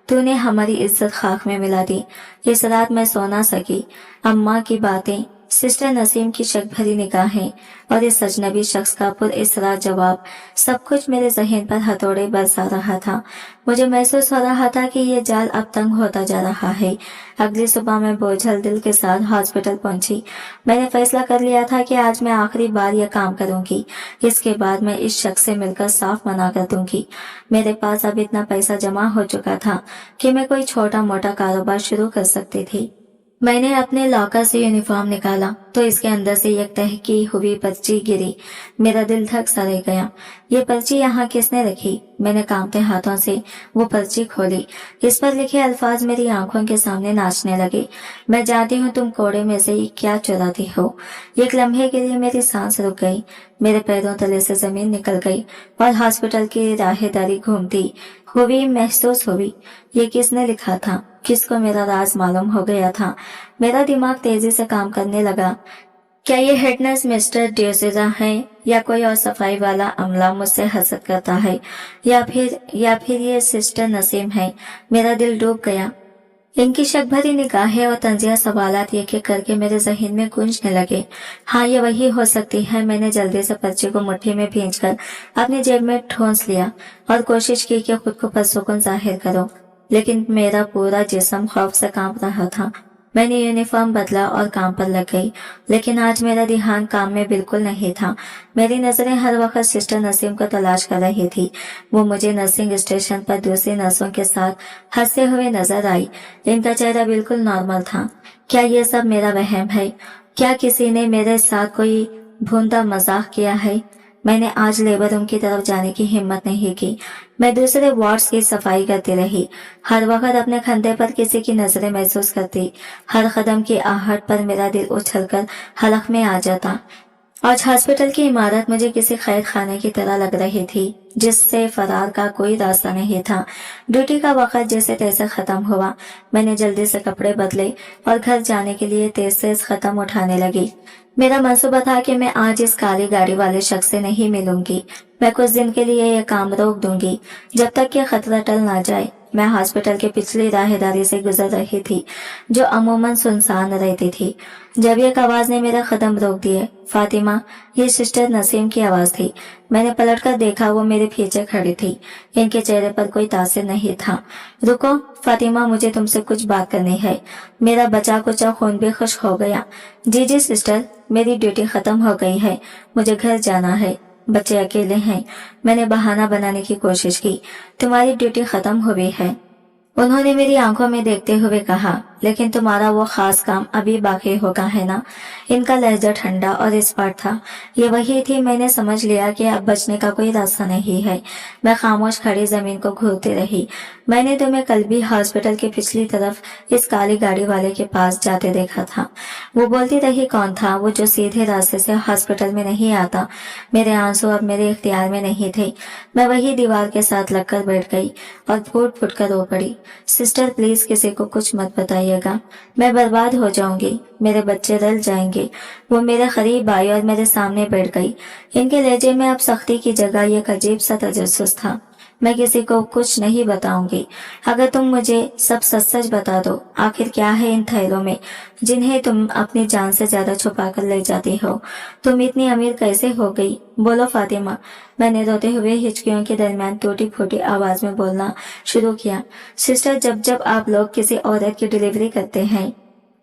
तूने हमारी इज्जत खाक में मिला दी। इस रात मैं सो ना सकी। अम्मा की बातें, सिस्टर नसीम की शक भरी निगाहें और इस अजनबी शख्स का पुरअसरार जवाब, सब कुछ मेरे जहन पर हथौड़े बरसा रहा था। मुझे महसूस हो रहा था कि ये जाल अब तंग होता जा रहा है। अगली सुबह मैं बोझल दिल के साथ हॉस्पिटल पहुंची। मैंने फैसला कर लिया था कि आज मैं आखिरी बार यह काम करूंगी। इसके बाद मैं इस शख्स से मिलकर साफ मना कर दूंगी। मेरे पास अब इतना पैसा जमा हो चुका था कि मैं कोई छोटा मोटा कारोबार शुरू कर सकती थी। मैंने अपने लॉकर से यूनिफॉर्म निकाला तो इसके अंदर से एक तहकी हुई पर्ची गिरी। मेरा दिल धक सा रह गया। ये पर्ची यहाँ किसने रखी? मैंने कांपते हाथों से वो पर्ची खोली। इस पर लिखे अल्फाज मेरी आंखों के सामने नाचने लगे। मैं जानती हूँ तुम कोड़े में से क्या चुराती हो। एक लम्हे के लिए मेरी सांस रुक गई, मेरे पैरों तले से जमीन निकल गई और हॉस्पिटल की राहेदारी घूमती हुई महसूस हुई। ये किसने लिखा था? किसको मेरा राज मालूम हो गया था? मेरा दिमाग तेजी से काम करने लगा। क्या ये हेड नर्स मिस्टर डियोसेजा है या कोई और सफाई वाला अमला मुझसे हसद करता है, या फिर ये सिस्टर नसीम है? मेरा दिल डूब गया। इनकी शक भरी निगाहें और तंजिया सवालात एक एक करके मेरे जहन में गूंजने लगे। हाँ, ये वही हो सकती है। मैंने जल्दी से पर्ची को मुट्ठी में भींचकर अपनी जेब में ठूंस लिया और कोशिश की कि खुद को पुरसुकून जाहिर करो, लेकिन मेरा पूरा जिस्म खौफ से कांप रहा था। मैंने यूनिफॉर्म बदला और काम पर लग गई, लेकिन आज मेरा ध्यान काम में बिल्कुल नहीं था। मेरी नजरें हर वक्त सिस्टर नसीम को तलाश कर रही थी। वो मुझे नर्सिंग स्टेशन पर दूसरी नर्सों के साथ हंसते हुए नजर आई। इनका चेहरा बिल्कुल नॉर्मल था। क्या ये सब मेरा वहम है? क्या किसी ने मेरे साथ कोई भूंदा मजाक किया है? मैंने आज लेबर रूम की तरफ जाने की हिम्मत नहीं की। मैं दूसरे वार्ड्स की सफाई करती रही, हर वक्त अपने कंधे पर किसी की नजरें महसूस करती। हर कदम की आहट पर मेरा दिल उछलकर हलक में आ जाता। आज हॉस्पिटल की इमारत मुझे किसी कैद खाने की तरह लग रही थी, जिससे फरार का कोई रास्ता नहीं था। ड्यूटी का वक्त जैसे तैसे खत्म हुआ। मैंने जल्दी से कपड़े बदले और घर जाने के लिए तेज कदम उठाने लगी। मेरा मंसूबा था कि मैं आज इस काली गाड़ी वाले शख्स से नहीं मिलूंगी। मैं कुछ दिन के लिए यह काम रोक दूंगी, जब तक कि खतरा टल ना जाए। मैं हॉस्पिटल के पिछली राहदारी से गुजर रही थी, जो अमूमन सुनसान रहती थी, जब एक आवाज ने मेरा कदम रोक दिए। फातिमा, ये सिस्टर नसीम की आवाज थी। मैंने पलटकर देखा, वो मेरे पीछे खड़ी थी। इनके चेहरे पर कोई तासिर नहीं था। रुको फातिमा, मुझे तुमसे कुछ बात करनी है। मेरा बचा कुचा खून भी खुश हो गया। जी सिस्टर, मेरी ड्यूटी खत्म हो गई है, मुझे घर जाना है, बच्चे अकेले हैं। मैंने बहाना बनाने की कोशिश की। तुम्हारी ड्यूटी खत्म हुई है, उन्होंने मेरी आंखों में देखते हुए कहा। लेकिन तुम्हारा वो खास काम अभी बाकी होगा है ना। इनका लहजा ठंडा और स्पष्ट था। ये वही थी। मैंने समझ लिया कि अब बचने का कोई रास्ता नहीं है। मैं खामोश खड़ी जमीन को घूरती रही। मैंने तुम्हें कल भी हॉस्पिटल की पिछली तरफ इस काली गाड़ी वाले के पास जाते देखा था। वो बोलती रही कौन था वो जो सीधे रास्ते से हॉस्पिटल में नहीं आता। मेरे आंसू अब मेरे इख्तियार में नहीं थे। मैं वही दीवार के साथ लगकर बैठ गई और फूट फूट कर रो पड़ी। सिस्टर प्लीज किसी को कुछ मत बताइएगा, मैं बर्बाद हो जाऊंगी, मेरे बच्चे रल जाएंगे। वो मेरे करीब आई और मेरे सामने बैठ गई। इनके लहजे में अब सख्ती की जगह एक अजीब सा तजस्सुस था। मैं किसी को कुछ नहीं बताऊंगी। अगर तुम मुझे सब सच सच बता दो, आखिर क्या है इन थैलों में जिन्हें तुम अपनी जान से ज्यादा छुपा कर ले जाती हो। तुम इतनी अमीर कैसे हो गई, बोलो फातिमा। मैंने रोते हुए हिचकियों के दरमियान टूटी फूटी आवाज में बोलना शुरू किया। सिस्टर, जब जब आप लोग किसी औरत की डिलीवरी करते हैं,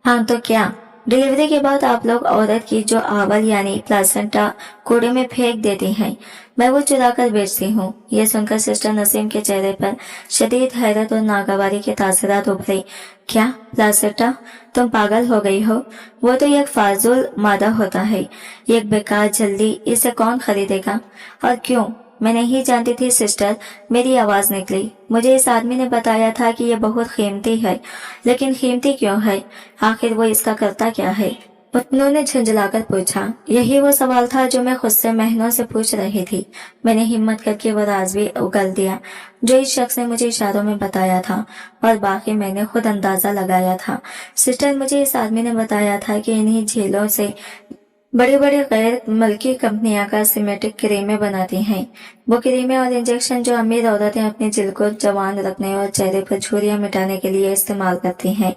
हाँ तो क्या डिलीवरी के बाद आप लोग औरत की जो आवल यानी प्लासेंटा कूड़े में फेंक देती हैं, मैं वो चुरा कर बेचती हूँ। ये सुनकर सिस्टर नसीम के चेहरे पर शदीद हैरत और नागवारी के तासरात उभरे। क्या प्लासेंटा? तुम पागल हो गई हो? वो तो एक फाजुल मादा होता है, एक बेकार जल्दी। इसे कौन खरीदेगा और क्यों? मैं नहीं जानती थी सिस्टर। मेरी आवाज निकली। मुझे इस आदमी ने बताया था कि ये बहुत कीमती है, लेकिन कीमती क्यों है? आखिर वो इसका करता क्या है? उन्होंने झुंझलाकर पूछा। यही वो सवाल था जो मैं खुद से महीनों से पूछ रही थी। मैंने हिम्मत करके वो राज भी उगल दिया जो इस शख्स ने मुझे इशारों में बताया था, और बाकी मैंने खुद अंदाजा लगाया था। सिस्टर, मुझे इस आदमी ने बताया था कि इन्हीं झीलों से बड़ी बड़ी गैर मुल्की कंपनियां कॉस्मेटिक क्रीमें बनाती हैं। वो क्रीमें और इंजेक्शन जो अमीर औरतें अपने जिल को जवान रखने और चेहरे पर झुर्रियां मिटाने के लिए इस्तेमाल करती हैं,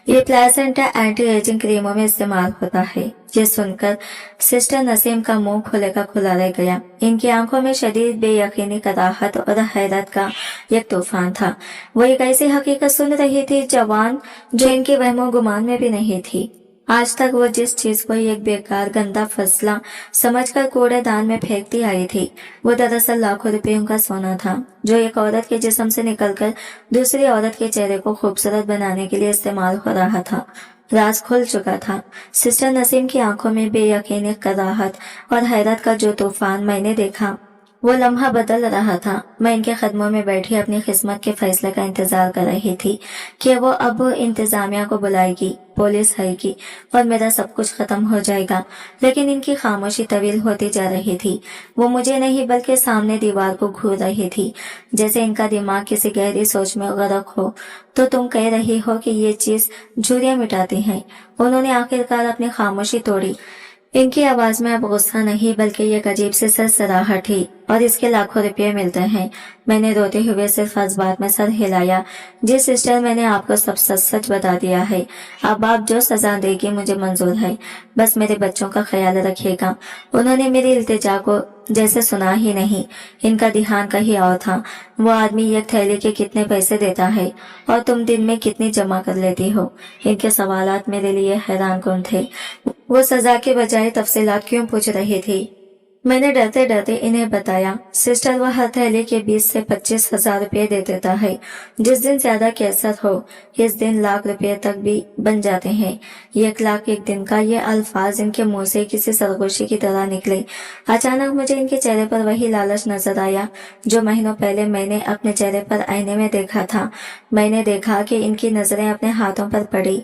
ये प्लासेंटा एंटी एजिंग क्रीमों में इस्तेमाल होता है। ये सुनकर सिस्टर नसीम का मुंह खुले का खुला रह गया। इनकी आंखों में शदीद बेयकीनी, कराहत और हैरत का एक तूफान था। वो एक ऐसी हकीकत सुन रही थी जवान जो इनके वहमो गुमान में भी नहीं थी। आज तक वो जिस चीज को एक बेकार गंदा फसला समझकर कूड़ेदान में फेंकती आई थी, वो दरअसल लाखों रुपयों का सोना था जो एक औरत के जिस्म से निकलकर दूसरी औरत के चेहरे को खूबसूरत बनाने के लिए इस्तेमाल हो रहा था। राज खुल चुका था। सिस्टर नसीम की आंखों में बेयकीनी, कराहत और हैरत का जो तूफान मैंने देखा, वो लम्हा बदल रहा था। मैं इनके कदमों में बैठी अपनी किस्मत के फैसले का इंतजार कर रही थी कि वो अब इंतजामिया को बुलाएगी, पुलिस आएगी और मेरा सब कुछ खत्म हो जाएगा। लेकिन इनकी खामोशी तवील होती जा रही थी। वो मुझे नहीं बल्कि सामने दीवार को घूर रही थी, जैसे इनका दिमाग किसी गहरी सोच में गर्क हो। तो तुम कह रही हो कि ये चीज झुर्रियां मिटाती है? उन्होंने आखिरकार अपनी खामोशी तोड़ी। इनकी आवाज में अब गुस्सा नहीं बल्कि एक अजीब सी सरसराहट थी। और इसके लाखों रुपये मिलते हैं। मैंने रोते हुए सिर्फ इस बात में सर हिलाया। जी सिस्टर, मैंने आपको सब सच सच बता दिया है। अब आप जो सजा देगी मुझे मंजूर है, बस मेरे बच्चों का ख्याल रखिएगा। उन्होंने मेरी इल्तिजा को जैसे सुना ही नहीं। इनका ध्यान कहीं और था। वो आदमी एक थैली के कितने पैसे देता है और तुम दिन में कितनी जमा कर लेती हो? इनके सवालात मेरे लिए हैरान कुन थे। वो सजा के बजाय तफसीलात क्यों पूछ रही थी? मैंने डरते डरते इन्हें बताया। सिस्टर, वह हर थैली के 20 से 25,000 रुपये दे देता है। जिस दिन ज्यादा कैसत हो, इस दिन लाख रुपये तक भी बन जाते हैं। 1 लाख एक दिन का, ये अल्फाज इनके मुंह से किसी सरगोशी की तरह निकले। अचानक मुझे इनके चेहरे पर वही लालच नजर आया जो महीनों पहले मैंने अपने चेहरे पर आईने में देखा था। मैंने देखा कि इनकी नजरें अपने हाथों पर पड़ी